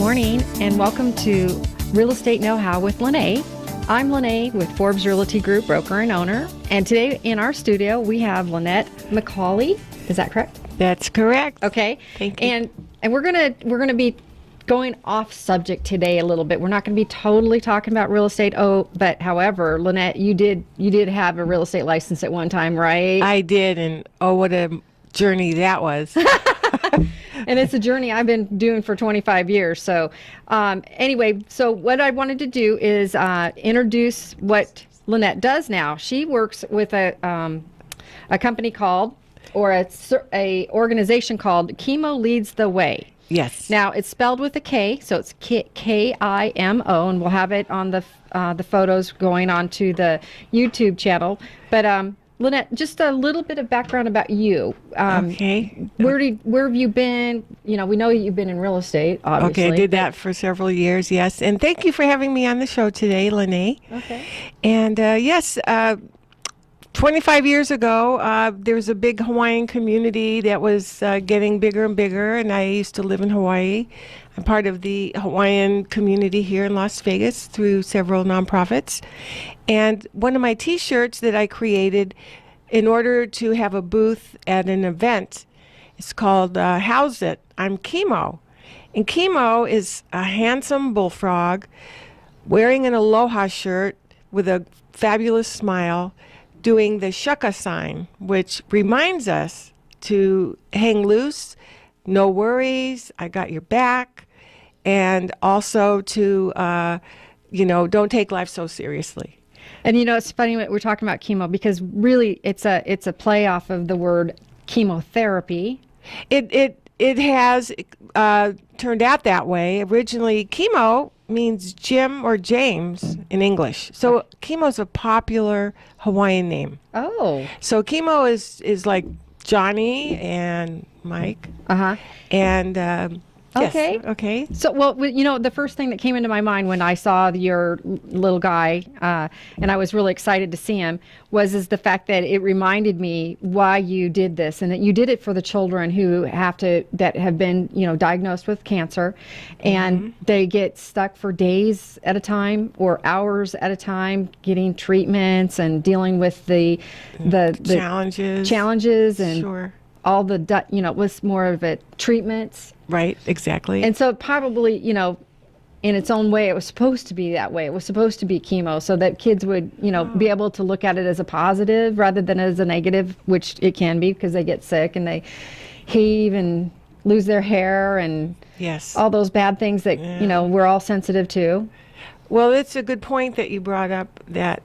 morning, and welcome to Real Estate Know-How with Lynaae. I'm Lynaae with Forbes Realty Group, broker and owner. And today in our studio, we have Lynette Macauley. Is that correct? That's correct. Okay. Thank you. And we're gonna be going off subject today a little bit. We're not going to be totally talking about real estate. But however, Lynette, you did have a real estate license at one time, right? I did, and what a journey that was. And it's a journey I've been doing for 25 years. So anyway, so what I wanted to do is introduce what Lynette does now. She works with a company called, or a organization called Chemo Leads the Way. Yes. Now, it's spelled with a K, so it's K-I-M-O, and we'll have it on the photos going onto the YouTube channel. But Lynette, just a little bit of background about you. Okay. Where have you been? You know, we know you've been in real estate, obviously. Okay, I did that for several years, yes. And thank you for having me on the show today, Lynaae. Okay. And yes, 25 years ago, there was a big Hawaiian community that was getting bigger and bigger, and I used to live in Hawaii. I'm part of the Hawaiian community here in Las Vegas through several nonprofits. And one of my t-shirts that I created in order to have a booth at an event is called How's It? I'm Chemo. And Chemo is a handsome bullfrog wearing an aloha shirt with a fabulous smile, doing the shaka sign, which reminds us to hang loose, no worries, I got your back, and also to, don't take life so seriously. And you know, it's funny when we're talking about chemo, because really it's a play off of the word chemotherapy. It has turned out that way. Originally, chemo means Jim or James in English. So chemo is a popular Hawaiian name. Oh. So chemo is like Johnny and Mike. Uh-huh. And Okay. yes. Okay. So, well, you know, the first thing that came into my mind when I saw your little guy, and I was really excited to see him, is the fact that it reminded me why you did this, and that you did it for the children that have been, diagnosed with cancer, and they get stuck for days at a time or hours at a time getting treatments and dealing with the challenges and sure. all the, it was more of a treatments. Right, exactly. And so probably, in its own way, it was supposed to be that way. It was supposed to be chemo so that kids would, be able to look at it as a positive rather than as a negative, which it can be because they get sick and they heave and lose their hair and yes, all those bad things that, we're all sensitive to. Well, it's a good point that you brought up that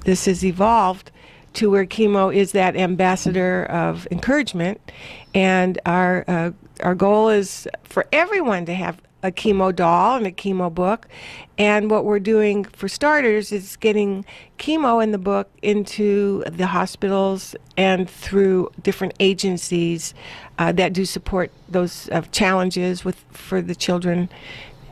this has evolved to where chemo is that ambassador of encouragement, and our goal is for everyone to have a chemo doll and a chemo book. And what we're doing for starters is getting chemo in the book into the hospitals and through different agencies that do support those challenges for the children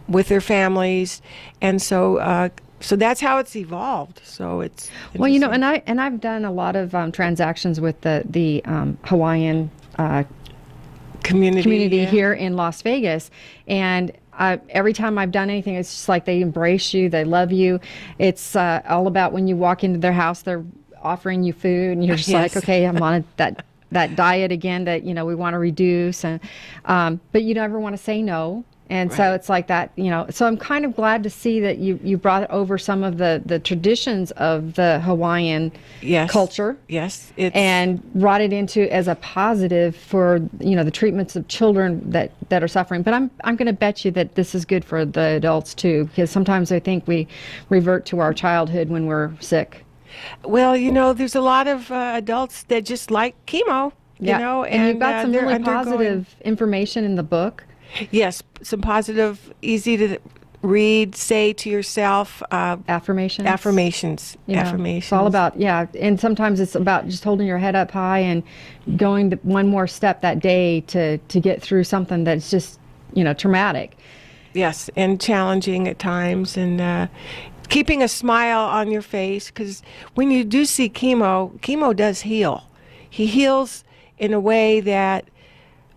with their families. And so that's how it's evolved. So it's well, and I've done a lot of transactions with the Hawaiian community here in Las Vegas, and every time I've done anything, it's just like they embrace you, they love you. It's all about when you walk into their house, they're offering you food, and you're just yes. like, okay, I'm on that diet again that we want to reduce, and but you never want to say no. And right. so it's like that, so I'm kind of glad to see that you brought over some of the traditions of the Hawaiian yes. culture. Yes. And brought it into as a positive for, the treatments of children that are suffering. But I'm going to bet you that this is good for the adults too, because sometimes I think we revert to our childhood when we're sick. Well, there's a lot of adults that just like chemo, and you've got some really undergoing positive information in the book. Yes, some positive, easy to read, say to yourself. Affirmations. Affirmations. It's all about, and sometimes it's about just holding your head up high and going one more step that day to get through something that's just, traumatic. Yes, and challenging at times, and keeping a smile on your face, because when you do see chemo does heal. He heals in a way that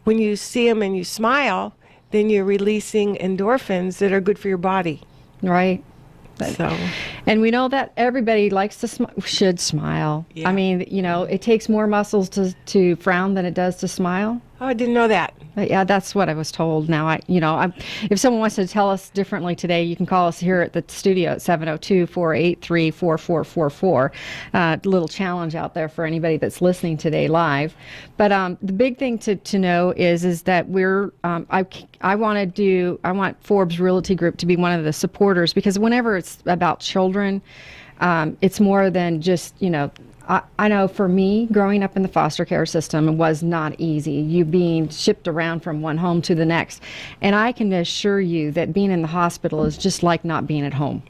when you see him and you smile, then you're releasing endorphins that are good for your body. Right. So, And we know that everybody likes to should smile. Yeah. I mean, it takes more muscles to frown than it does to smile. oh, I didn't know that. But yeah, that's what I was told. Now, if someone wants to tell us differently today, you can call us here at the studio at 702-483-4444. Little challenge out there for anybody that's listening today live. But the big thing to know is that I want Forbes Realty Group to be one of the supporters, because whenever it's about children, it's more than just, I know for me, growing up in the foster care system, it was not easy. You being shipped around from one home to the next. And I can assure you that being in the hospital is just like not being at home.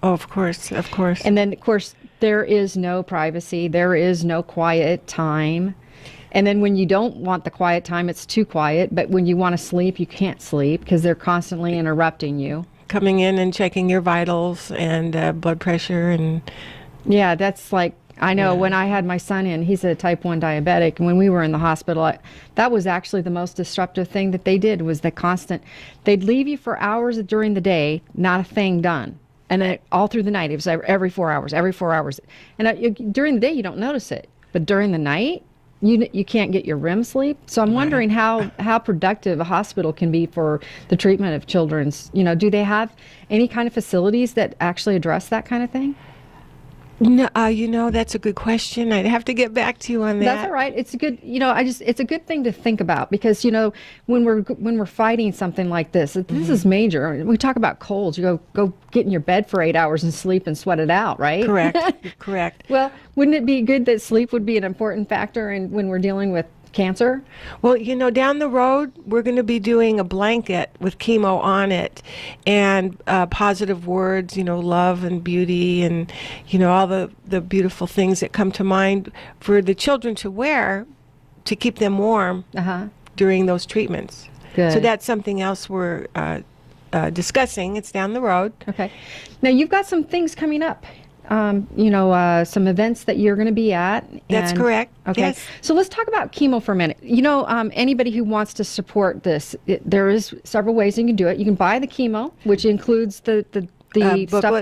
Oh, of course, of course. And then, of course, there is no privacy. There is no quiet time. And then when you don't want the quiet time, it's too quiet. But when you want to sleep, you can't sleep because they're constantly interrupting you. Coming in and checking your vitals and blood pressure and... Yeah, that's like, I know when I had my son in, he's a type 1 diabetic, and when we were in the hospital, that was actually the most disruptive thing that they did, was the constant, they'd leave you for hours during the day, not a thing done. And then all through the night, it was every 4 hours, every 4 hours. And during the day, you don't notice it. But during the night, you can't get your REM sleep. So I'm wondering how productive a hospital can be for the treatment of children's, do they have any kind of facilities that actually address that kind of thing? No, that's a good question. I'd have to get back to you on that. That's all right. It's a good, it's a good thing to think about, because, when we're fighting something like this, this is major. We talk about colds. You go get in your bed for 8 hours and sleep and sweat it out, right? Correct. Correct. Well, wouldn't it be good that sleep would be an important factor when we're dealing with cancer? Well, down the road, we're going to be doing a blanket with chemo on it and positive words, love and beauty and, all the beautiful things that come to mind for the children to wear to keep them warm during those treatments. Good. So that's something else we're discussing. It's down the road. Okay. Now, you've got some things coming up. Some events that you're going to be at. That's correct. Okay. Yes. So let's talk about chemo for a minute. Anybody who wants to support this, there is several ways you can do it. You can buy the chemo, which includes the stuffed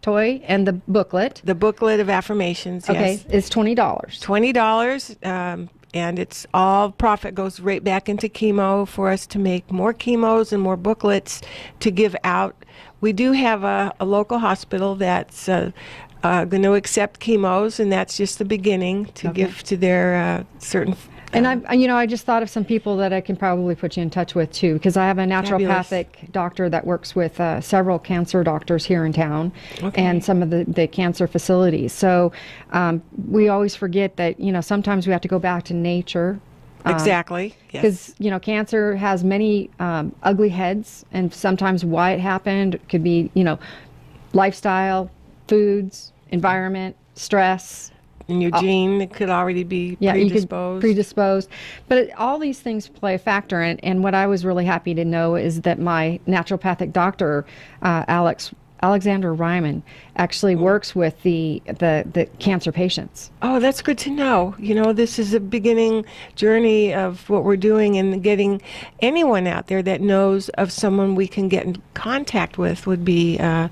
toy and the booklet. The booklet of affirmations. Okay. Yes. It's $20. $20. And it's all profit goes right back into chemo for us to make more chemos and more booklets to give out. We do have a local hospital that's going to accept chemos, and that's just the beginning to give to their certain. And I just thought of some people that I can probably put you in touch with too, because I have a naturopathic doctor that works with several cancer doctors here in town, and some of the cancer facilities. So we always forget that sometimes we have to go back to nature. Exactly. Because cancer has many ugly heads, and sometimes why it happened could be lifestyle, foods, environment, stress. And your gene could already be predisposed. But all these things play a factor. And what I was really happy to know is that my naturopathic doctor, Alexander Ryman, actually works with the cancer patients. Oh, that's good to know. This is a beginning journey of what we're doing, and getting anyone out there that knows of someone we can get in contact with would be a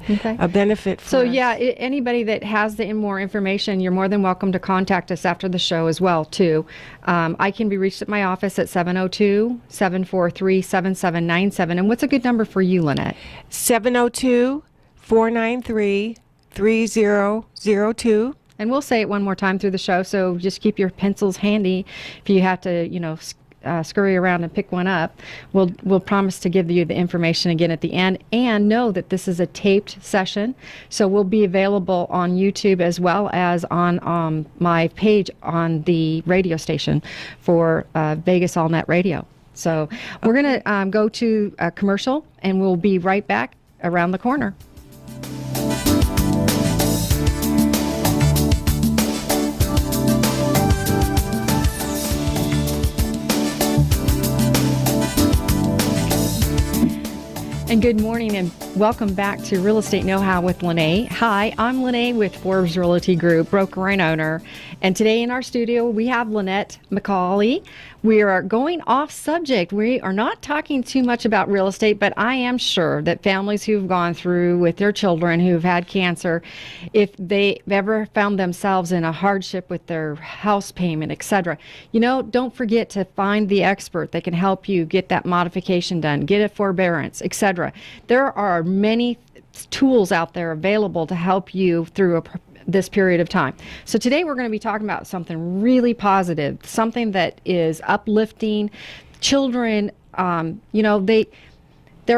benefit for us. So anybody that has more information, you're more than welcome to contact us after the show as well, too. I can be reached at my office at 702-743-7797. And what's a good number for you, Lynette? 702-493-3002. And we'll say it one more time through the show, so just keep your pencils handy if you have to, scurry around and pick one up. We'll promise to give you the information again at the end, and know that this is a taped session, so we'll be available on YouTube as well as on my page on the radio station for Vegas All Net Radio. So we're going to go to a commercial, and we'll be right back around the corner. And good morning and Welcome back to Real Estate Know-How with Lynaae. Hi, I'm Lynaae with Forbes Realty Group, broker and owner. And today in our studio, we have Lynette Macauley. We are going off subject. We are not talking too much about real estate, but I am sure that families who've gone through with their children who've had cancer, if they've ever found themselves in a hardship with their house payment, etc., don't forget to find the expert that can help you get that modification done, get a forbearance, etc. There are many tools out there available to help you through this period of time. So today we're going to be talking about something really positive, something that is uplifting. Children, there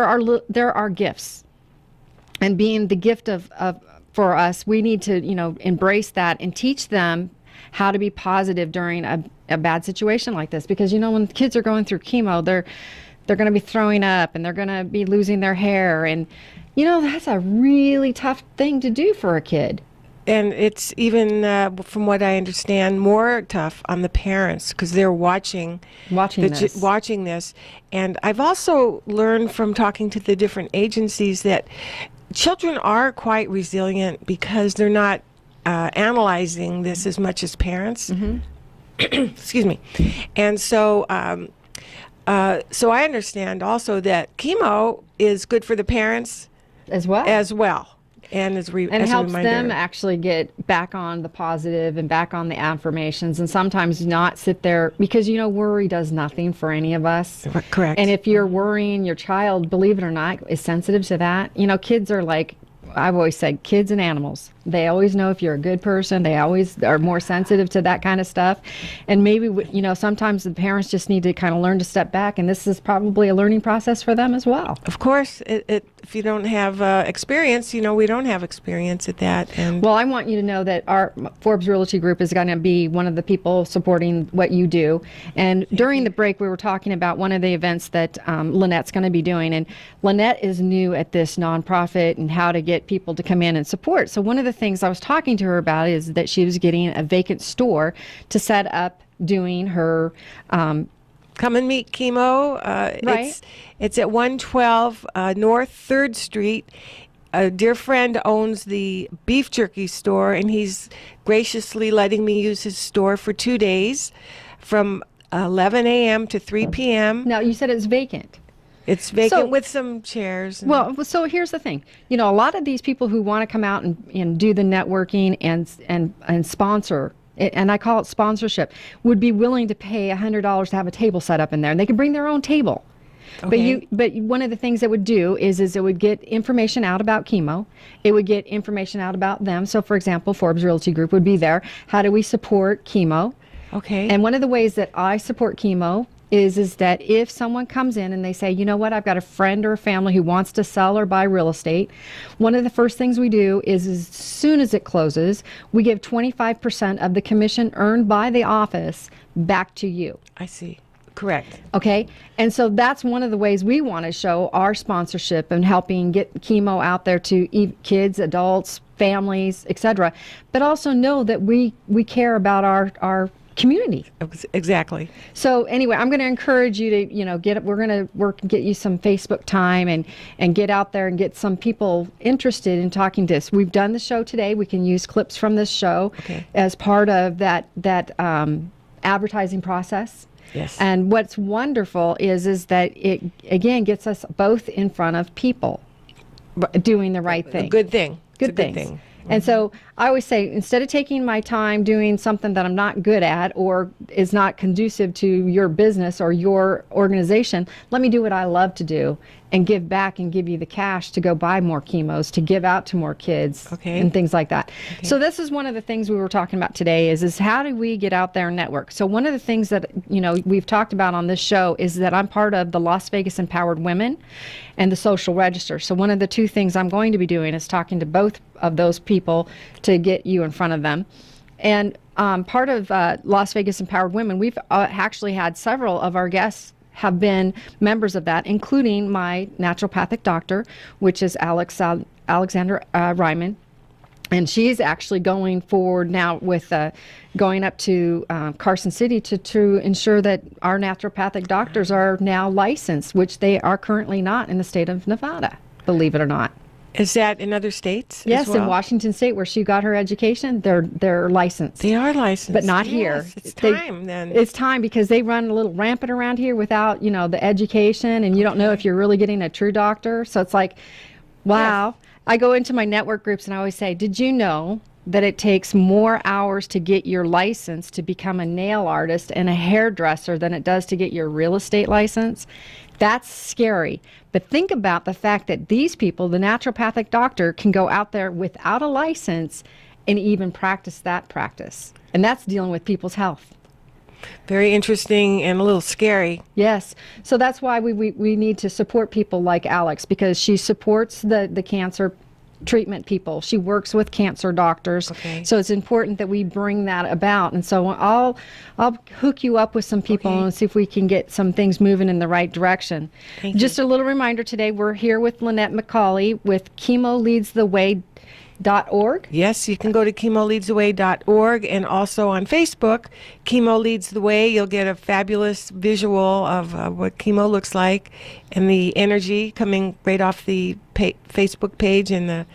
are gifts, and being the gift of for us, we need to embrace that and teach them how to be positive during a bad situation like this. Because when kids are going through chemo, they're going to be throwing up and they're going to be losing their hair, and that's a really tough thing to do for a kid. And it's even, from what I understand, more tough on the parents because they're watching this. And I've also learned from talking to the different agencies that children are quite resilient because they're not analyzing this as much as parents. Mm-hmm. Excuse me. And so so I understand also that chemo is good for the parents as well. And helps them actually get back on the positive and back on the affirmations, and sometimes not sit there because worry does nothing for any of us. Correct. And if you're worrying, your child, believe it or not, is sensitive to that. Kids are like, I've always said, kids and animals. They always know if you're a good person. They always are more sensitive to that kind of stuff. And maybe, sometimes the parents just need to kind of learn to step back. And this is probably a learning process for them as well. Of course, if you don't have experience, we don't have experience at that. And well, I want you to know that our Forbes Realty Group is going to be one of the people supporting what you do. And during the break, we were talking about one of the events that Lynette's going to be doing. And Lynette is new at this nonprofit and how to get people to come in and support. So one of the things I was talking to her about is that she was getting a vacant store to set up doing her Come and Meet Chemo. Right. It's at 112 North 3rd Street. A dear friend owns the beef jerky store, and he's graciously letting me use his store for 2 days from 11 a.m. to 3 p.m. Now, you said it's vacant. It's vacant with some chairs. Well, so here's the thing. A lot of these people who want to come out and do the networking and sponsor, and I call it sponsorship, would be willing to pay $100 to have a table set up in there, and they can bring their own table. Okay. But one of the things it would do is it would get information out about chemo. It would get information out about them. So, for example, Forbes Realty Group would be there. How do we support chemo? Okay. And one of the ways that I support chemo is that if someone comes in and they say, you know what, I've got a friend or a family who wants to sell or buy real estate, one of the first things we do is as soon as it closes, we give 25% of the commission earned by the office back to you. I see. Correct. Okay. And so that's one of the ways we want to show our sponsorship and helping get chemo out there to kids, adults, families, etc. But also know that we care about our community. Exactly. So anyway, I'm going to encourage you to, we're going to get you some Facebook time and get out there and get some people interested in talking to us. We've done the show today. We can use clips from this show as part of that advertising process. Yes. And what's wonderful is that it, again, gets us both in front of people doing the right thing. A good thing. Good thing. And so I always say, instead of taking my time doing something that I'm not good at or is not conducive to your business or your organization, let me do what I love to do and give back and give you the cash to go buy more chemos, to give out to more kids and things like that. Okay. So this is one of the things we were talking about today is how do we get out there and network? So one of the things that, we've talked about on this show is that I'm part of the Las Vegas Empowered Women and the Social Register. So one of the two things I'm going to be doing is talking to both of those people to get you in front of them. And part of Las Vegas Empowered Women, we've actually had several of our guests have been members of that, including my naturopathic doctor, which is Alexandra Ryman. And she's actually going forward now with going up to Carson City to ensure that our naturopathic doctors are now licensed, which they are currently not in the state of Nevada. believe it or not. Is that in other states? Yes, as well? in Washington State, where she got her education, they're licensed. They are licensed, but not yes, here. It's time then. It's time, because they run a little rampant around here without, the education, and you don't know if you're really getting a true doctor. So it's like, wow. Yes. I go into my network groups and I always say, did you know that it takes more hours to get your license to become a nail artist and a hairdresser than it does to get your real estate license? That's scary. But think about the fact that these people, the naturopathic doctor, can go out there without a license and even practice that practice. And that's dealing with people's health. Very interesting and a little scary. Yes. So that's why we need to support people like Alex, because she supports the cancer treatment people. She works with cancer doctors. Okay. So it's important that we bring that about. And so I'll hook you up with some people and see if we can get some things moving in the right direction. Thank Just you. a little reminder today, we're here with Lynette Macauley with chemoleadstheway.org. Yes, you can go to chemoleadstheway.org, and also on Facebook, Chemo Leads the Way. You'll get a fabulous visual of what chemo looks like and the energy coming right off the Facebook page and the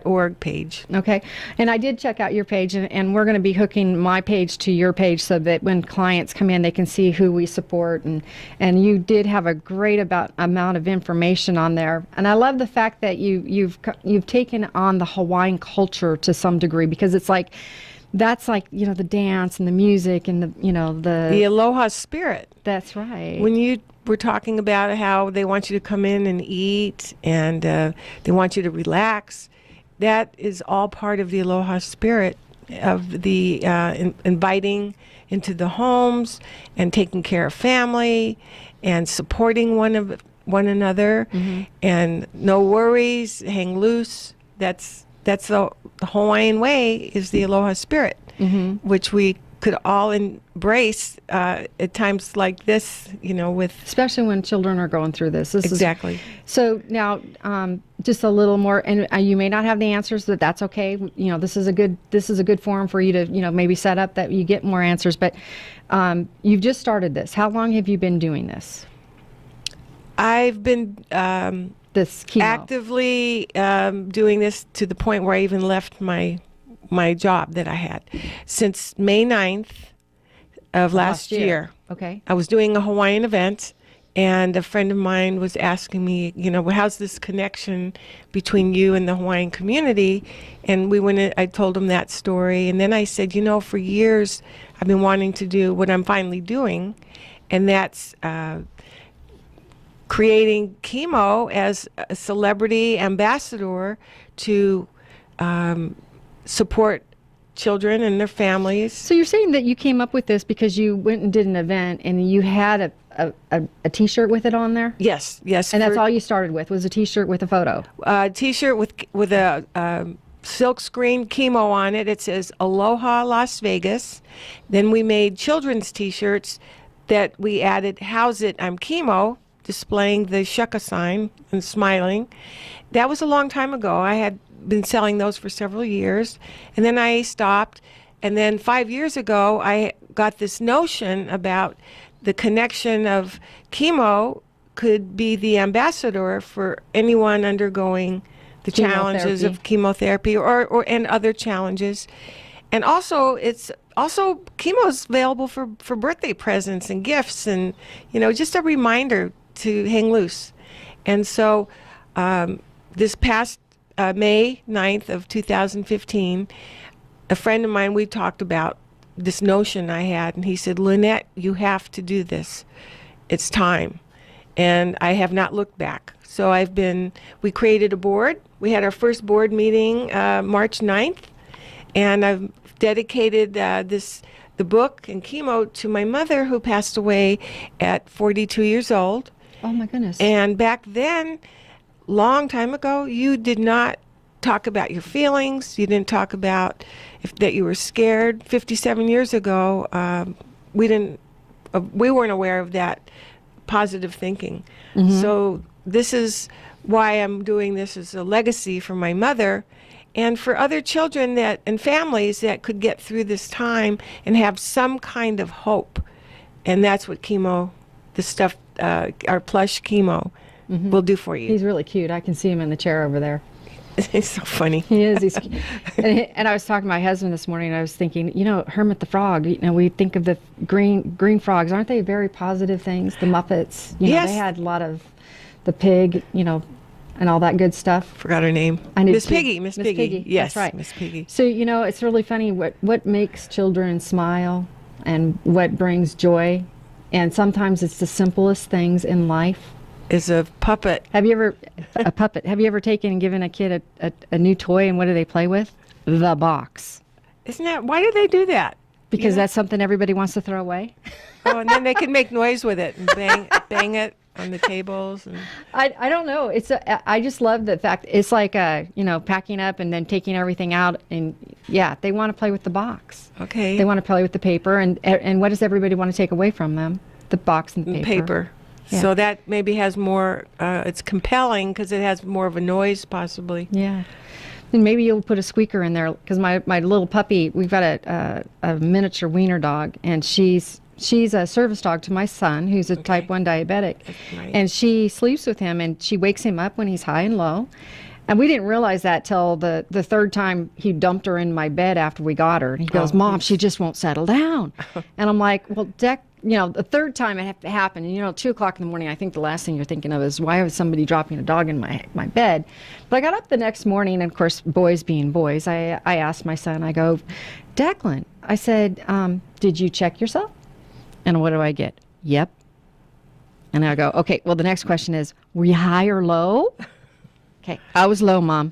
.org page. Okay. And I did check out your page, and we're going to be hooking my page to your page so that when clients come in, they can see who we support. And you did have a great amount of information on there. And I love the fact that you've taken on the Hawaiian culture to some degree, because it's like, that's like, the dance and the music and The aloha spirit. That's right. When you were talking about how they want you to come in and eat, and they want you to relax, that is all part of the aloha spirit of the inviting into the homes and taking care of family and supporting one another, and no worries, hang loose. That's the Hawaiian way, is the aloha spirit, which we could all embrace at times like this, with... Especially when children are going through this. Exactly. So now, just a little more, and you may not have the answers, but that's okay. This is a good forum for you to, maybe set up that you get more answers. But you've just started this. How long have you been doing this? I've been This chemo. actively doing this to the point where I even left my job that I had since May 9th of last year. Okay. I was doing a Hawaiian event, and a friend of mine was asking me, how's this connection between you and the Hawaiian community? And I told him that story. And then I said, for years I've been wanting to do what I'm finally doing, and that's creating chemo as a celebrity ambassador to support children and their families. So you're saying that you came up with this because you went and did an event and you had a T-shirt with it on there? Yes. And that's all you started with, was a T-shirt with a photo? A T-shirt with a silk screen chemo on it. It says Aloha Las Vegas. Then we made children's T-shirts that we added How's It, I'm Chemo, displaying the shucka sign and smiling. That was a long time ago. I had been selling those for several years, and then I stopped. And then 5 years ago, I got this notion about the connection of chemo could be the ambassador for anyone undergoing the challenges of chemotherapy or and other challenges. And also, chemo is available for birthday presents and gifts, and just a reminder to hang loose. And so this past May 9th of 2015, a friend of mine, we talked about this notion I had, and he said, Lynette, you have to do this. It's time. And I have not looked back. So we created a board. We had our first board meeting March 9th, and I've dedicated the book and chemo to my mother, who passed away at 42 years old. Oh my goodness. And back then, long time ago, you did not talk about your feelings. You didn't talk about that you were scared. 57 years ago, we weren't aware of that positive thinking. So this is why I'm doing this as a legacy for my mother and for other children and families that could get through this time and have some kind of hope. And that's what chemo, our plush chemo, will do for you. He's really cute. I can see him in the chair over there. It's so funny. He is. He's cute. And I was talking to my husband this morning, and I was thinking, Hermit the Frog, we think of the green frogs. Aren't they very positive things? The Muppets. Yes. They had a lot of the pig, and all that good stuff. Forgot her name. Miss Piggy. Miss Piggy. Yes, that's right. Miss Piggy. So, it's really funny what makes children smile and what brings joy. And sometimes it's the simplest things in life. Is a puppet. Have you ever taken and given a kid a new toy, and what do they play with? The box. Isn't that, why do they do that? Because that's something everybody wants to throw away. Oh, and then they can make noise with it and bang it on the tables. And I don't know. I just love the fact it's like packing up and then taking everything out, and they want to play with the box. Okay. They want to play with the paper, and what does everybody want to take away from them? The box and the paper. Yeah. So that maybe has more. It's compelling because it has more of a noise, possibly. Yeah. And maybe you'll put a squeaker in there, because my little puppy, we've got a miniature wiener dog, and she's a service dog to my son, who's a type 1 diabetic. Right. And she sleeps with him, and she wakes him up when he's high and low. And we didn't realize that till the third time he dumped her in my bed after we got her. And he goes, Mom, she just won't settle down. And I'm like, well, the third time it happened, and 2 o'clock in the morning, I think the last thing you're thinking of is, why was somebody dropping a dog in my bed? But I got up the next morning, and of course, boys being boys, I asked my son, I go, Declan, I said, did you check yourself? And what do I get? Yep. And I go, okay, well, the next question is, were you high or low? Okay, I was low, Mom.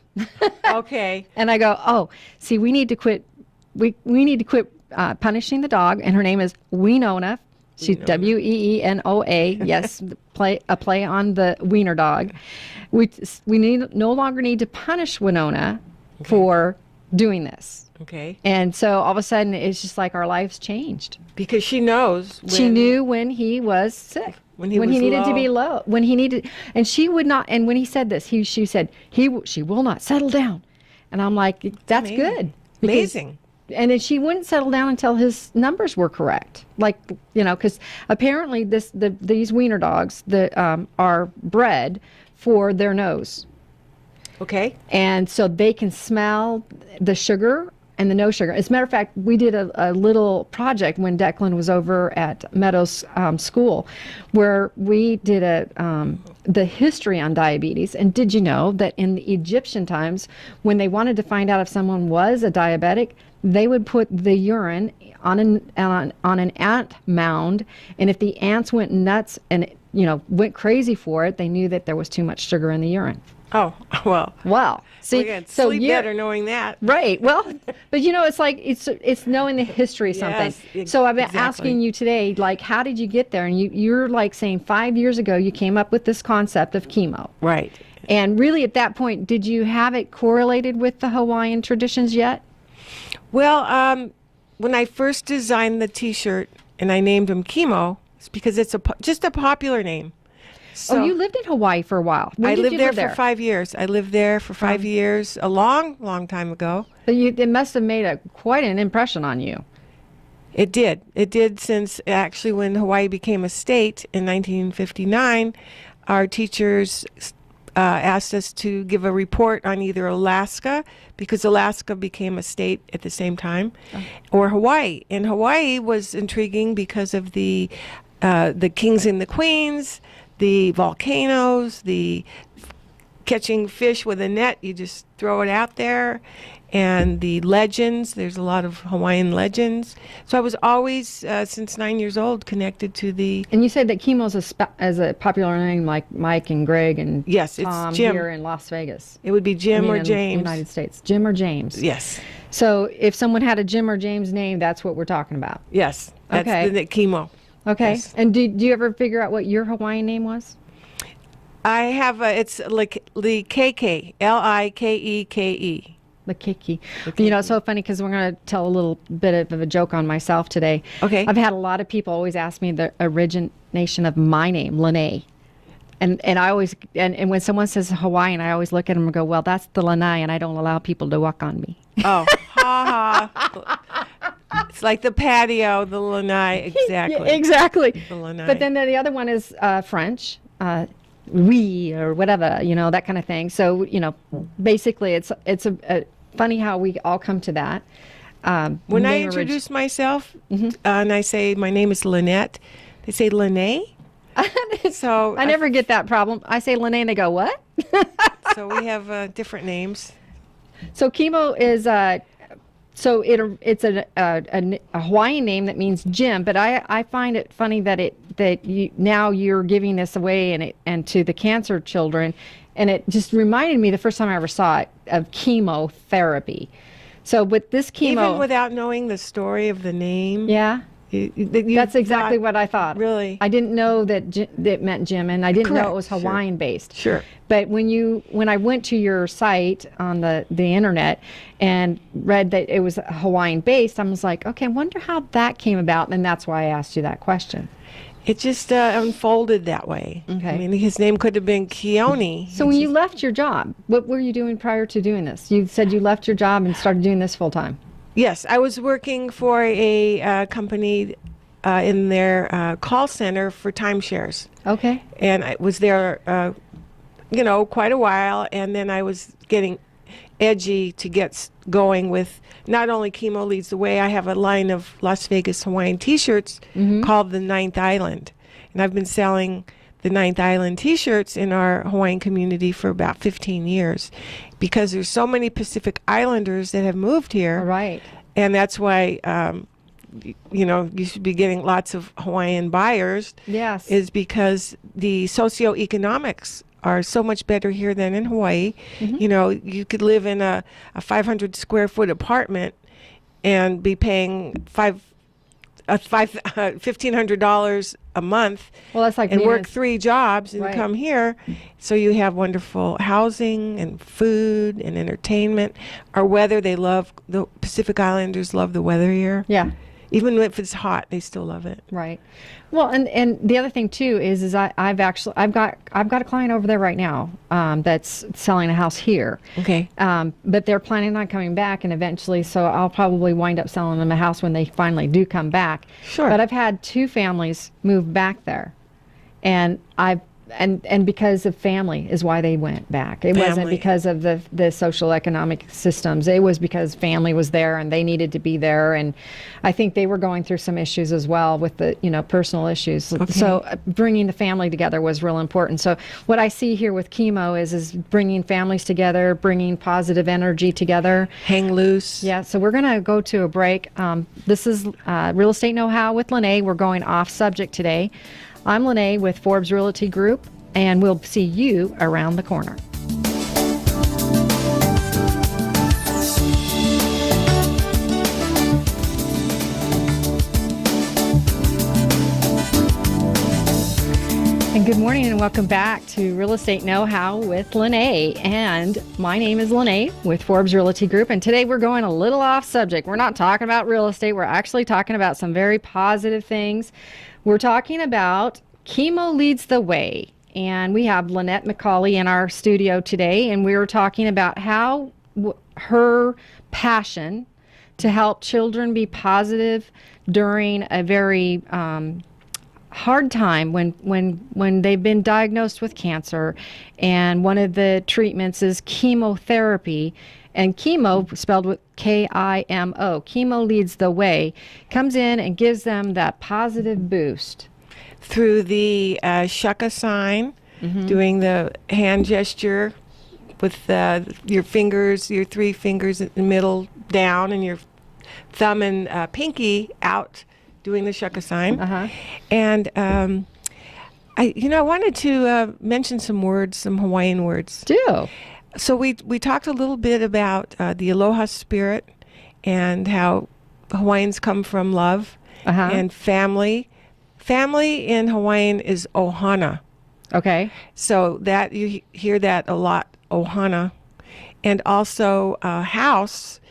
Okay. And I go, oh, see, we need to quit. We need to quit punishing the dog, and her name is Winona. She's Weenoa. Yes, a play on the wiener dog. We no longer need to punish Winona for doing this. Okay. And so all of a sudden, it's just like our lives changed. Because she knows. She knew when he was sick. When he needed to be low. When he needed, and she would not. And when he said this, she said she will not settle down. And I'm like, that's amazing. good. Amazing. And then she wouldn't settle down until his numbers were correct. Like, because apparently these wiener dogs are bred for their nose. Okay. And so they can smell the sugar and the no sugar. As a matter of fact, we did a little project when Declan was over at Meadows School, where we did the history on diabetes. And did you know that in the Egyptian times, when they wanted to find out if someone was a diabetic, they would put the urine on an ant mound, and if the ants went nuts and went crazy for it, they knew that there was too much sugar in the urine. Oh, well. Wow. See, so sleep better knowing that. Right. Well, but it's like it's knowing the history of something. Yes, so I've been asking you today, like, how did you get there? And you're like saying 5 years ago you came up with this concept of chemo. Right. And really at that point, did you have it correlated with the Hawaiian traditions yet? Well, when I first designed the T-shirt and I named him Chemo, it's because it's just a popular name. So you lived in Hawaii for a while. I lived there for 5 years. I lived there for 5 years, a long, long time ago. But it must have made quite an impression on you. It did. It did, since actually when Hawaii became a state in 1959, our teachers asked us to give a report on either Alaska, because Alaska became a state at the same time, or Hawaii. And Hawaii was intriguing because of the kings and the queens, the volcanoes, the catching fish with a net, you just throw it out there, and the legends. There's a lot of Hawaiian legends. So I was always, since 9 years old, connected to the... And you said that chemo's as a popular name like Mike and Greg and yes, Tom it's Jim. Here in Las Vegas. It would be Jim or in James. The United States. Jim or James. Yes. So if someone had a Jim or James name, that's what we're talking about. Yes. That's Okay. the chemo. Okay. Yes. And do you ever figure out what your Hawaiian name was? I have it's like Likeke, Likeke. The Kiki. It's so funny because we're going to tell a little bit of a joke on myself today. Okay. I've had a lot of people always ask me the origination of my name, Lynaae. And I always, and when someone says Hawaiian, I always look at them and go, well, that's the Lynaae, and I don't allow people to walk on me. Oh, ha ha. It's like the patio, the Lynaae, exactly. Yeah, exactly. The Lynaae. But then the other one is French. we or whatever, that kind of thing. So, basically it's a funny how we all come to that. When I introduce myself and I say my name is Lynette, they say Lynaae. So I never get that problem. I say Lynaae and they go, what? So we have different names. So chemo is it's a Hawaiian name that means gym, but I find it funny that now you're giving this away and to the cancer children, and it just reminded me the first time I ever saw it of chemotherapy. So with this chemo, even without knowing the story of the name, yeah, that's exactly what I thought. Really, I didn't know that it meant gym, and I didn't know it was Correct. Hawaiian based. Sure. But when I went to your site on the internet and read that it was Hawaiian based, I was like, okay, I wonder how that came about, and that's why I asked you that question. It just unfolded that way. Okay. I mean, his name could have been Keone. So when you left your job, what were you doing prior to doing this? You said you left your job and started doing this full time. Yes, I was working for a company in their call center for timeshares. Okay. And I was there, quite a while. And then I was getting edgy to get going with not only Chemo Leads the Way. I have a line of Las Vegas Hawaiian T-shirts called the Ninth Island. And I've been selling the Ninth Island T-shirts in our Hawaiian community for about 15 years because there's so many Pacific Islanders that have moved here. All right. And that's why, you should be getting lots of Hawaiian buyers. Yes. Is because the socioeconomics are so much better here than in Hawaii. You could live in a 500 square foot apartment and be paying $1,500 a month. Well, that's like and being work 3 jobs and Right. come here. So you have wonderful housing and food and entertainment. Our weather, the Pacific Islanders love the weather here. Yeah. Even if it's hot, they still love it. Right. Well, and the other thing too is I've got a client over there right now that's selling a house here. Okay. But they're planning on coming back, and eventually, so I'll probably wind up selling them a house when they finally do come back. Sure. But I've had 2 families move back there, and and because of family is why they went back. It wasn't Family. because of the social economic systems. It was because family was there and they needed to be there. And I think they were going through some issues as well with the, personal issues. Okay. So bringing the family together was real important. So what I see here with chemo is bringing families together, bringing positive energy together. Hang loose. Yeah, so we're going to go to a break. This is Real Estate Know-How with Lynaae. We're going off subject today. I'm Lynaae with Forbes Realty Group, and we'll see you around the corner. And good morning and welcome back to Real Estate Know-How with Lynaae. And my name is Lynaae with Forbes Realty Group. And today we're going a little off subject. We're not talking about real estate. We're actually talking about some very positive things. We're talking about Chemo Leads the Way. And we have Lynette Macauley in our studio today. And we were talking about how her passion to help children be positive during a very hard time when they've been diagnosed with cancer, and one of the treatments is chemotherapy, and chemo spelled with K-I-M-O. Chemo Leads the Way comes in and gives them that positive boost Through the shaka sign, doing the hand gesture with your fingers, your 3 fingers in the middle down, and your thumb and pinky out, doing the shaka sign. And I wanted to mention some Hawaiian words. do. So we talked a little bit about the aloha spirit and how Hawaiians come from love and family. Family in Hawaiian is ohana. Okay. So that you hear that a lot, ohana. And also house,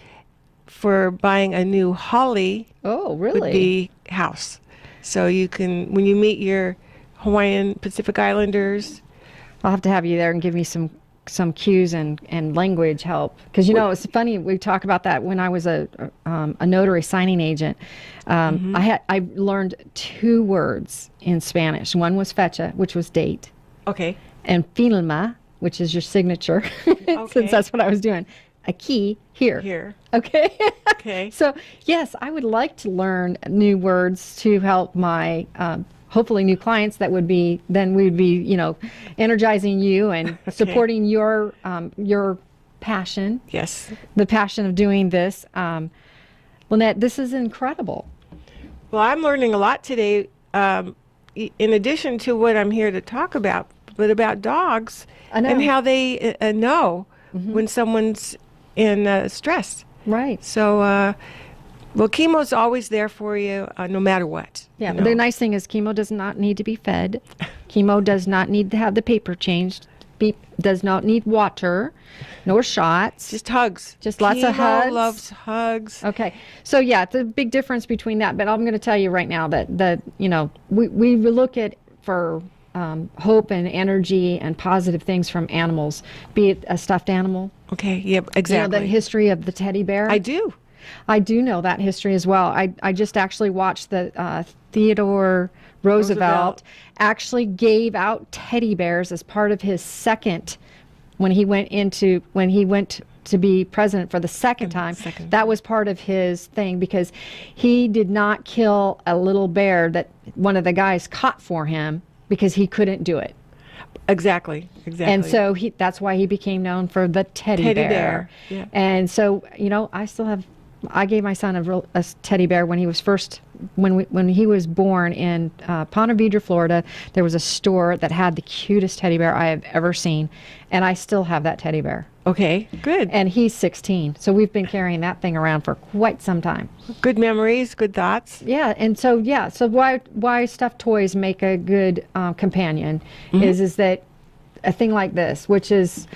for buying a new holly Oh, really? would be house. So you can, when you meet your Hawaiian Pacific Islanders, I'll have to have you there and give me some cues and language help, because it's funny, we talk about that. When I was a notary signing agent, I learned 2 words in Spanish. One was fecha, which was date, okay, and filma, which is your signature, Okay. since that's what I was doing, a key here. Here. Okay. Okay. So, yes, I would like to learn new words to help my hopefully new clients that would be, then we would be, energizing you and supporting your passion, Yes. the passion of doing this. Lynette, this is incredible. Well, I'm learning a lot today, in addition to what I'm here to talk about, but about dogs I know. and how they know when someone's in stress. Right. So, well, chemo's always there for you, no matter what. Yeah. you know. The nice thing is chemo does not need to be fed. Chemo does not need to have the paper changed. Does not need water, nor shots. Just hugs. Just lots of Chemo hugs. loves hugs. Okay. So yeah, it's a big difference between that. But I'm going to tell you right now that we look at for hope and energy and positive things from animals, be it a stuffed animal. Okay. Yep. You know, Exactly. the history of the teddy bear. I do. I do know that history as well. I just actually watched the Theodore Roosevelt actually gave out teddy bears as part of his second, when he went to be president for the second time. That was part of his thing, because he did not kill a little bear that one of the guys caught for him because he couldn't do it. Exactly. Exactly. And so that's why he became known for the teddy bear. Yeah. And so, I gave my son a teddy bear when he was when he was born in Ponte Vedra, Florida. There was a store that had the cutest teddy bear I have ever seen, and I still have that teddy bear. Okay. Good. And he's 16, so we've been carrying that thing around for quite some time. Good memories. Good thoughts. Yeah, and so why stuffed toys make a good companion is that a thing like this, which is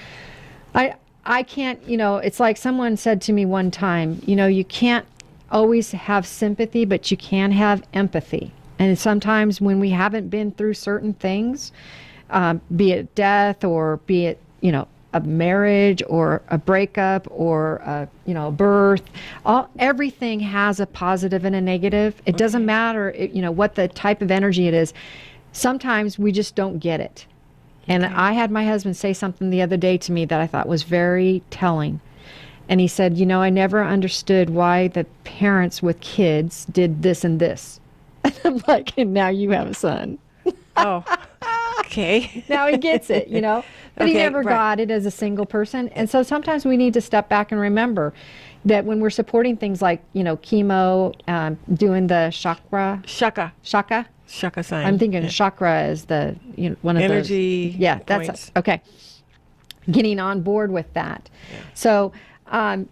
I can't, it's like someone said to me one time, you can't always have sympathy, but you can have empathy. And sometimes when we haven't been through certain things, be it death or be it, a marriage or a breakup or a birth, everything has a positive and a negative. It doesn't matter, what the type of energy it is. Sometimes we just don't get it. And I had my husband say something the other day to me that I thought was very telling. And he said, I never understood why the parents with kids did this and this. And I'm like, and now you have a son. Oh. Okay. Now he gets it, But he Okay, never right. got it as a single person. And so sometimes we need to step back and remember that when we're supporting things like, chemo, doing the shaka. Shaka sign. I'm thinking chakra is the one of Energy the that's points. okay. Getting on board with that. So some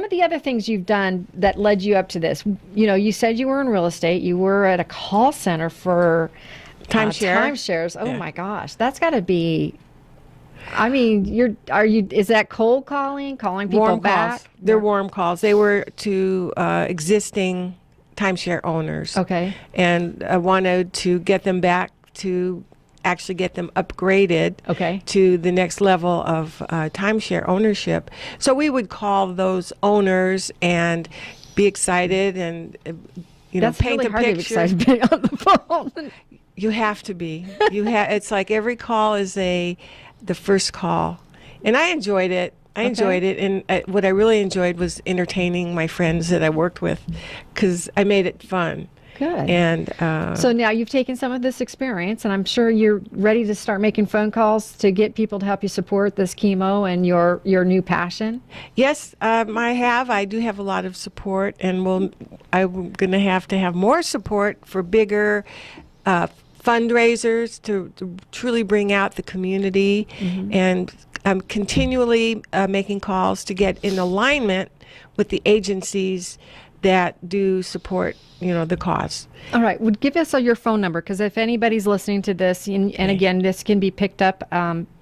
of the other things you've done that led you up to this, you said you were in real estate. You were at a call center for timeshares. Oh Yeah. my gosh, that's got to be. I mean, is that cold calling people warm back? calls. They're warm calls. They were to existing timeshare owners. Okay. And I wanted to get them back to actually get them upgraded Okay. to the next level of timeshare ownership. So we would call those owners and be excited and That's paint really a hard to be picture. excited to be on the phone. You have to be. It's like every call is the first call, and I enjoyed it. And what I really enjoyed was entertaining my friends that I worked with, because I made it fun. Good. And So now you've taken some of this experience, and I'm sure you're ready to start making phone calls to get people to help you support this chemo and your new passion. yes, I do have a lot of support, and I'm going to have more support for bigger fundraisers to truly bring out the community. And I'm continually making calls to get in alignment with the agencies that do support, the cause. All right. Would give us your phone number, because if anybody's listening to this, and again, this can be picked up.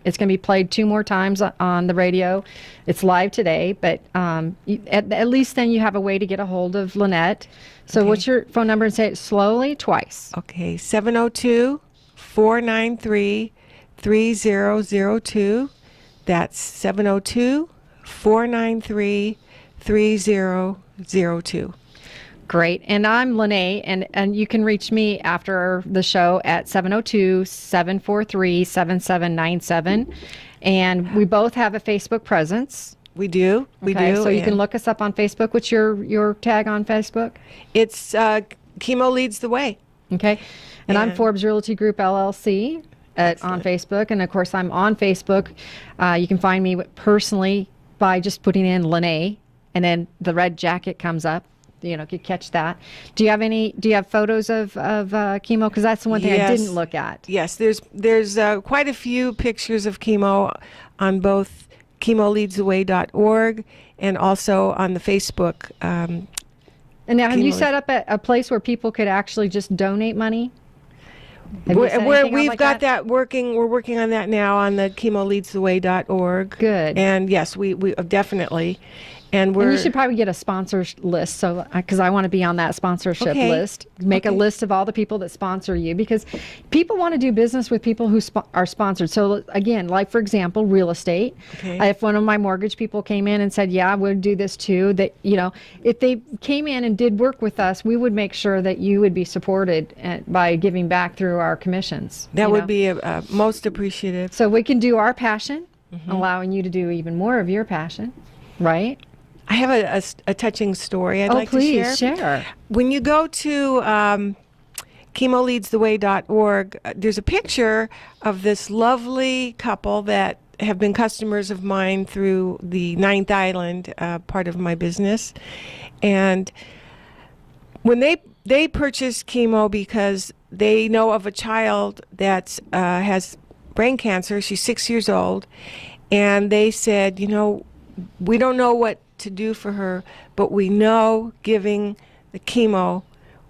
It's going to be played 2 more times on the radio. It's live today, but at least then you have a way to get a hold of Lynette. So what's your phone number? And say it slowly twice. Okay, 702-493-3002. That's 702-493-3002. Great. And I'm Lynaae, and you can reach me after the show at 702-743-7797. And we both have a Facebook presence. We do. We Okay, do. so you can and look us up on Facebook. What's your tag on Facebook? It's Chemo Leads the Way. Okay. And I'm And- Forbes Realty Group LLC on Facebook. And of course, I'm on Facebook. You can find me personally by just putting in Lynaae, and then the red jacket comes up. You know, you catch that. Do you have photos of chemo? Because that's the one thing I Yes. didn't look at. Yes, there's quite a few pictures of chemo on both chemoleadstheway.org and also on the Facebook. And now, have you Chemo- set up a place where people could actually just donate money? Have you set Where anything up we've like got that working, we're working on that now on the chemoleadstheway.org. Good. And yes, we definitely. And we're And you should probably get a sponsors list, so because I want to be on that sponsorship Okay. list. Make a Okay. list of all the people that sponsor you, because people want to do business with people who are sponsored. So again, like for example, real estate. Okay. If one of my mortgage people came in and said, "Yeah, I would do this too," that if they came in and did work with us, we would make sure that you would be supported by giving back through our commissions. that you would know? be most appreciative. So we can do our passion, Mm-hmm. allowing you to do even more of your passion, right? I have a touching story I'd like please to share. share. When you go to chemoleadstheway.org, there's a picture of this lovely couple that have been customers of mine through the Ninth Island part of my business. And when they purchased chemo because they know of a child that has brain cancer. She's 6 years old. And they said, we don't know what to do for her, but we know giving the chemo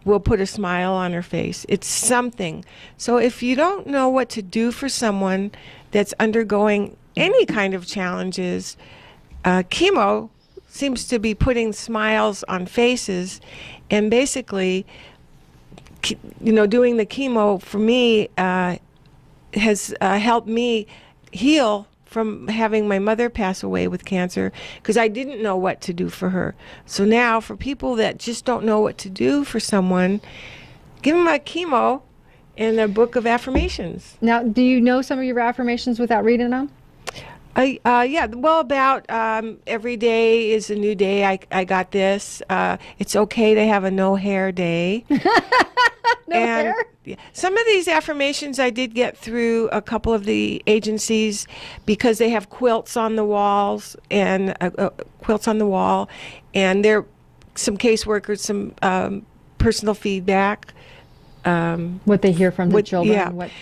will put a smile on her face. It's something. So if you don't know what to do for someone that's undergoing any kind of challenges, chemo seems to be putting smiles on faces. And basically, doing the chemo for me has helped me heal from having my mother pass away with cancer, because I didn't know what to do for her. So now for people that just don't know what to do for someone, give them a chemo and a book of affirmations. Now, do you know some of your affirmations without reading them? Yeah, well, about every day is a new day. I got this. It's okay to have a no hair day. No hair? Yeah, some of these affirmations I did get through a couple of the agencies because they have quilts on the walls and quilts on the wall, and they're some caseworkers, some personal feedback. What they hear from the children, yeah. what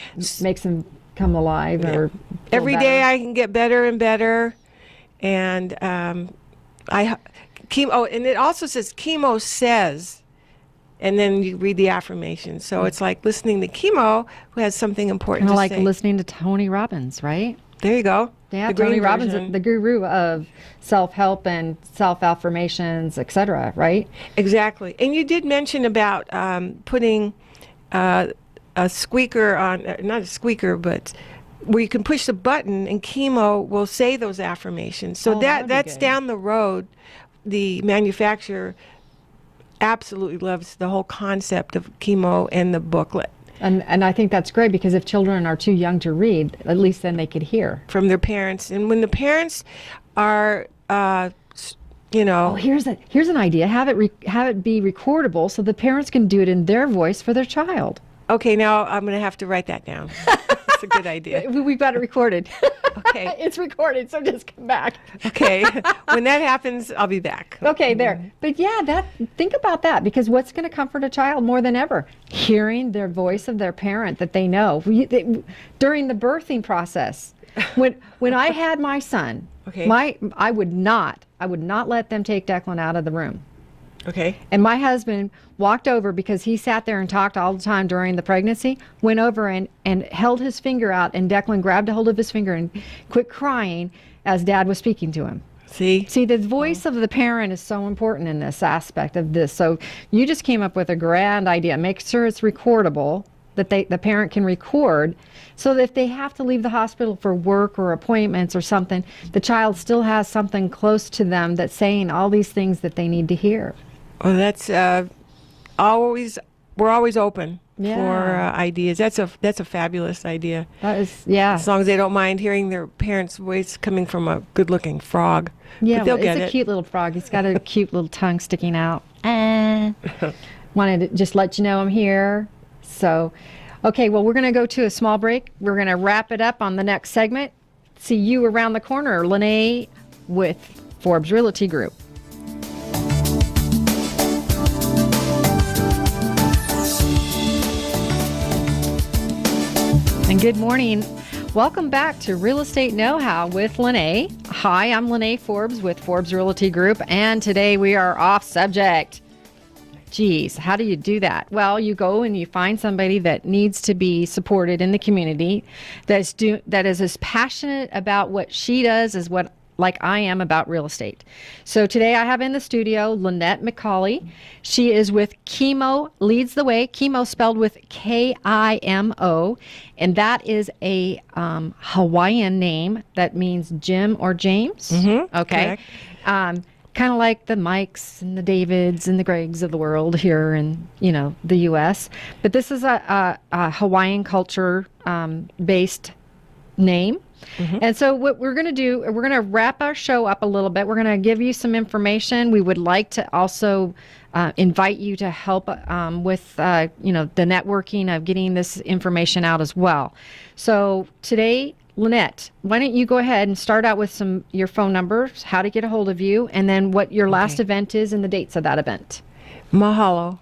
makes them come alive or feel Every better. day I can get better and better, and chemo. And it also says chemo says. And then you read the affirmation. So it's like listening to chemo, who has something important Kind of to like say. listening to Tony Robbins, right? There you go. Yeah, The Tony green Robbins, version. the guru of self-help and self-affirmations, etc., right? Exactly. And you did mention about putting a squeaker on, not a squeaker, but where you can push the button and chemo will say those affirmations. So Oh, that'd be that's good. down the road. The manufacturer absolutely loves the whole concept of chemo and the booklet And I think that's great, because if children are too young to read, at least then they could hear. from their parents. And when the parents are, Oh, here's an idea. Have it be recordable so the parents can do it in their voice for their child. okay, now I'm going to have to write that down. That's a good idea. We've got it recorded. Okay. It's recorded, so just come back. Okay. When that happens, I'll be back. Okay, there. But yeah, think about that, because what's going to comfort a child more than ever? Hearing their voice of their parent that they know. During the birthing process, when I had my son, Okay. I would not let them take Declan out of the room. Okay. And my husband walked over, because he sat there and talked all the time during the pregnancy, went over and held his finger out, and Declan grabbed a hold of his finger and quit crying as Dad was speaking to him. See? See, the voice of the parent is so important in this aspect of this. So you just came up with a grand idea. Make sure it's recordable, that the parent can record, so that if they have to leave the hospital for work or appointments or something, the child still has something close to them that's saying all these things that they need to hear. Well, that's we're always open Yeah. for ideas. That's a fabulous idea. That is, yeah. As long as they don't mind hearing their parents' voice coming from a good-looking frog. Yeah, but they'll well, get it's a it. cute little frog. He's got a cute little tongue sticking out. Wanted to just let you know I'm here. So, okay, well, we're going to go to a small break. We're going to wrap it up on the next segment. See you around the corner, Lynaae with Forbes Realty Group. And good morning. Welcome back to Real Estate Know-How with Lynaae. Hi, I'm Lynaae Forbes with Forbes Realty Group, and today we are off subject. Geez, how do you do that? Well, you go and you find somebody that needs to be supported in the community, that is as passionate about what she does as what like I am about real estate. So today I have in the studio Lynette Macauley. She is with Kimo Leads the Way. Kimo spelled with Kimo, and that is a Hawaiian name that means Jim or James. Mm-hmm, okay. Kind of like the Mikes and the Davids and the Gregs of the world here in, the U.S. But this is a Hawaiian culture based name. Mm-hmm. And so what we're going to do, we're going to wrap our show up a little bit. We're going to give you some information. We would like to also invite you to help with, the networking of getting this information out as well. So today, Lynette, why don't you go ahead and start out with your phone numbers, how to get a hold of you, and then what your last event is and the dates of that event. Mahalo.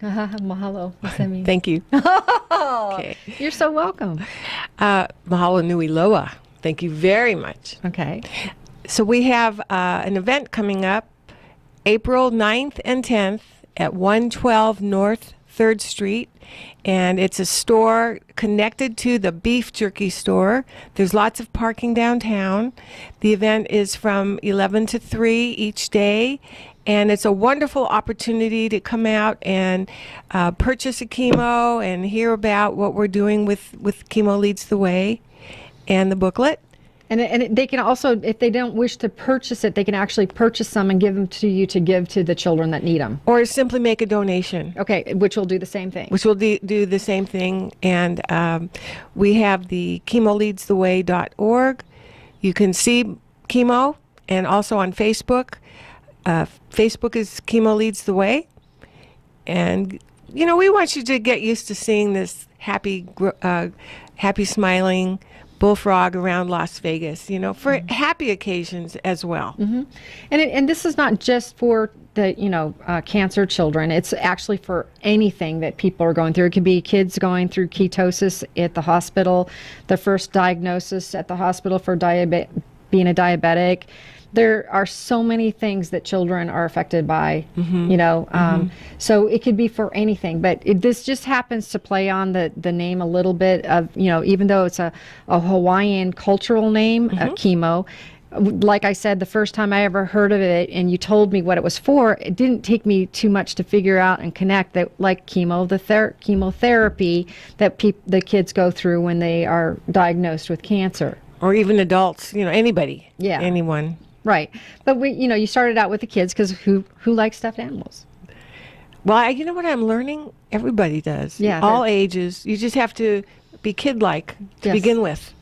Mahalo. What's that mean? Thank you. Okay. You're so welcome. Mahalo nui loa. Thank you very much. Okay. So we have an event coming up April 9th and 10th at 112 North 3rd Street. And it's a store connected to the beef jerky store. There's lots of parking downtown. The event is from 11 to 3 each day. And it's a wonderful opportunity to come out and purchase a Kimo and hear about what we're doing with Kimo Leads the Way and the booklet. And they can also, if they don't wish to purchase it, they can actually purchase some and give them to you to give to the children that need them. Or simply make a donation. Okay, which will do the same thing. Which will do the same thing. And we have the KimoLeadsTheWay.org. You can see Kimo, and also on Facebook. Facebook is Kimo Leads the Way. And, we want you to get used to seeing this happy smiling bullfrog around Las Vegas, for happy occasions as well. Mm-hmm. And this is not just for the, cancer children. It's actually for anything that people are going through. It could be kids going through ketosis at the hospital, the first diagnosis at the hospital for being a diabetic. There are so many things that children are affected by, so it could be for anything. But this just happens to play on the name a little bit of, even though it's a Hawaiian cultural name, Kimo. Like I said, the first time I ever heard of it and you told me what it was for, it didn't take me too much to figure out and connect that, like chemotherapy that the kids go through when they are diagnosed with cancer. Or even adults, anybody. Yeah. Anyone. Right. But you started out with the kids because who likes stuffed animals? Well, you know what I'm learning? Everybody does. Yeah. All ages. You just have to be kid-like to begin with.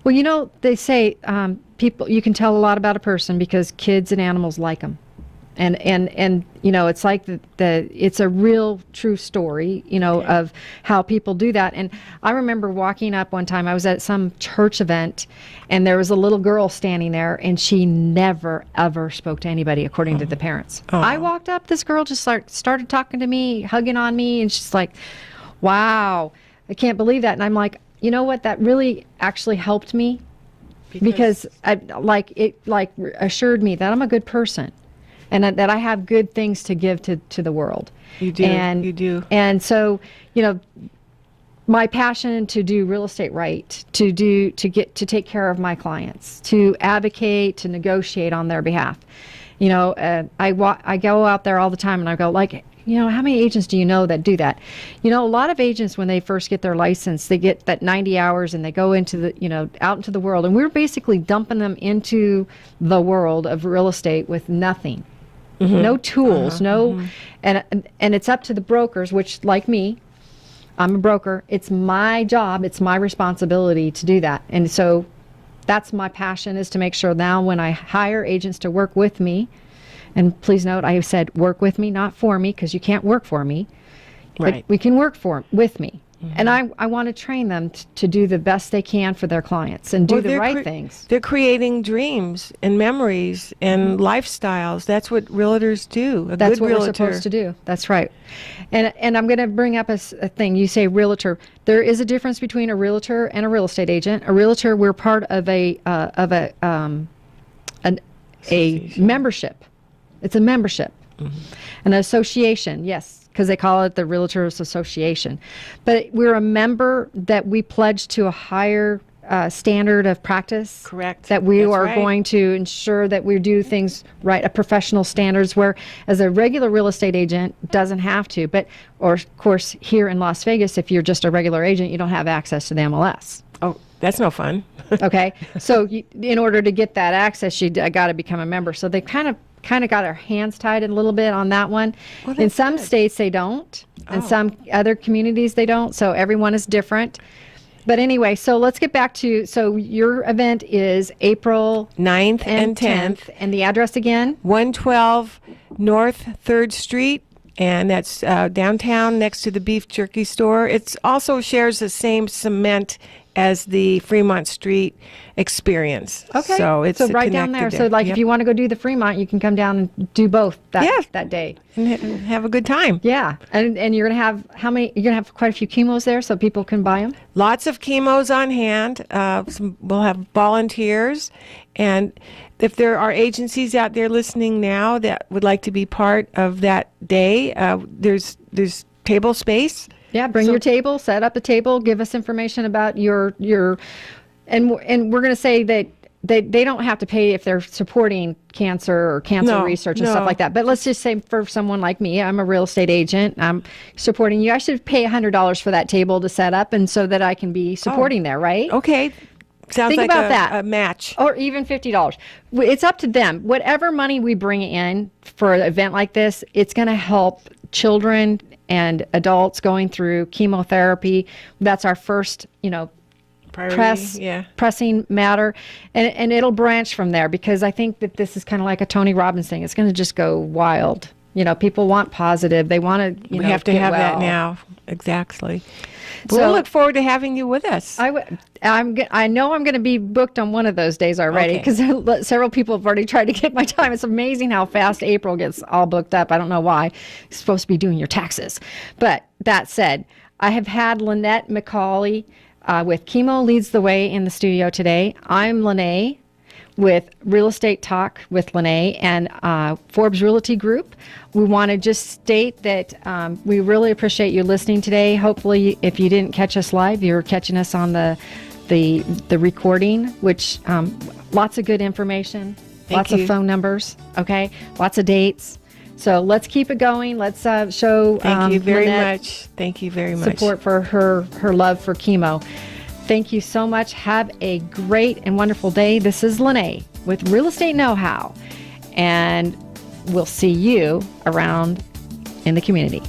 Well, they say you can tell a lot about a person because kids and animals like them. And it's like it's a real true story, of how people do that. And I remember walking up one time, I was at some church event, and there was a little girl standing there, and she never, ever spoke to anybody, according to the parents. Oh. I walked up, this girl just started talking to me, hugging on me, and she's like, wow, I can't believe that. And I'm like, you know what, that really actually helped me because it assured me that I'm a good person. And that I have good things to give to the world. You do. You do. And so, my passion to do real estate right, to take care of my clients, to advocate, to negotiate on their behalf. I go out there all the time and I go how many agents do you know that do that? A lot of agents, when they first get their license, they get that 90 hours and they go into out into the world. And we're basically dumping them into the world of real estate with nothing. no tools, and it's up to the brokers, which, like me, I'm a broker. It's my job, it's my responsibility to do that. And so that's my passion, is to make sure now when I hire agents to work with me, and please note I have said work with me, not for me, because you can't work for me. Right. But we can work with me. And I want to train them to do the best they can for their clients and do Well, the they're right things. They're creating dreams and memories and lifestyles. That's what realtors do. That's good what realtor. we're supposed to do. That's right. And I'm going to bring up a thing. You say realtor. There is a difference between a realtor and a real estate agent. A realtor, we're part of a membership. It's a membership. An association, yes, because they call it the Realtors Association. But we're a member that we pledge to a higher standard of practice. Correct. That we That's are right. going to ensure that we do things right, a professional standards, where as a regular real estate agent doesn't have to. But, or of course, here in Las Vegas, if you're just a regular agent, you don't have access to the MLS. Oh, that's no fun. Okay, so in order to get that access, you got to become a member. So they kind of got our hands tied a little bit on that one. Well, in that's some good. states they don't, and Oh. some other communities they don't. So everyone is different. But anyway, so let's get back to, so your event is April 9th and 10th. and the address again? 112 North 3rd Street, and that's downtown next to the beef jerky store. It also shares the same cement as the Fremont Street experience. Okay, So it's right down there. connected So like Yep. if you want to go do the Fremont, you can come down and do both that day. And have a good time. Yeah, and you're gonna have how many? You're gonna have quite a few chemos there, so people can buy them. Lots of chemos on hand. We'll have volunteers. And if there are agencies out there listening now that would like to be part of that day, there's table space. Yeah, bring your table, set up a table, give us information about your and we're going to say that they don't have to pay if they're supporting cancer or cancer research and stuff like that. But let's just say for someone like me, I'm a real estate agent, I'm supporting you. I should pay $100 for that table to set up, and so that I can be supporting there, right? Okay. Sounds Think like about that. a match. Or even $50. It's up to them. Whatever money we bring in for an event like this, it's going to help children and adults going through chemotherapy. That's our first, Priority, pressing matter, and it'll branch from there, because I think that this is kind of like a Tony Robbins thing. It's going to just go wild. People want positive. They want to. We have to have that now. Exactly. So- We'll look forward to having you with us. I know I'm going to be booked on one of those days already, Okay. because several people have already tried to get my time. It's amazing how fast April gets all booked up. I don't know why. You're supposed to be doing your taxes. But that said, I have had Lynette Macauley with Chemo Leads the Way in the studio today. I'm Lynaae with Real Estate Talk with Lynaae and Forbes Realty Group. We want to just state that we really appreciate you listening today. Hopefully, if you didn't catch us live, you're catching us on the recording, which lots of good information, lots you. of phone numbers, okay, lots of dates. So let's keep it going. Let's show Thank you very Lynette much. Thank you very much. support for her love for chemo. Thank you so much. Have a great and wonderful day. This is Lynaae with Real Estate Know-How, and we'll see you around in the community.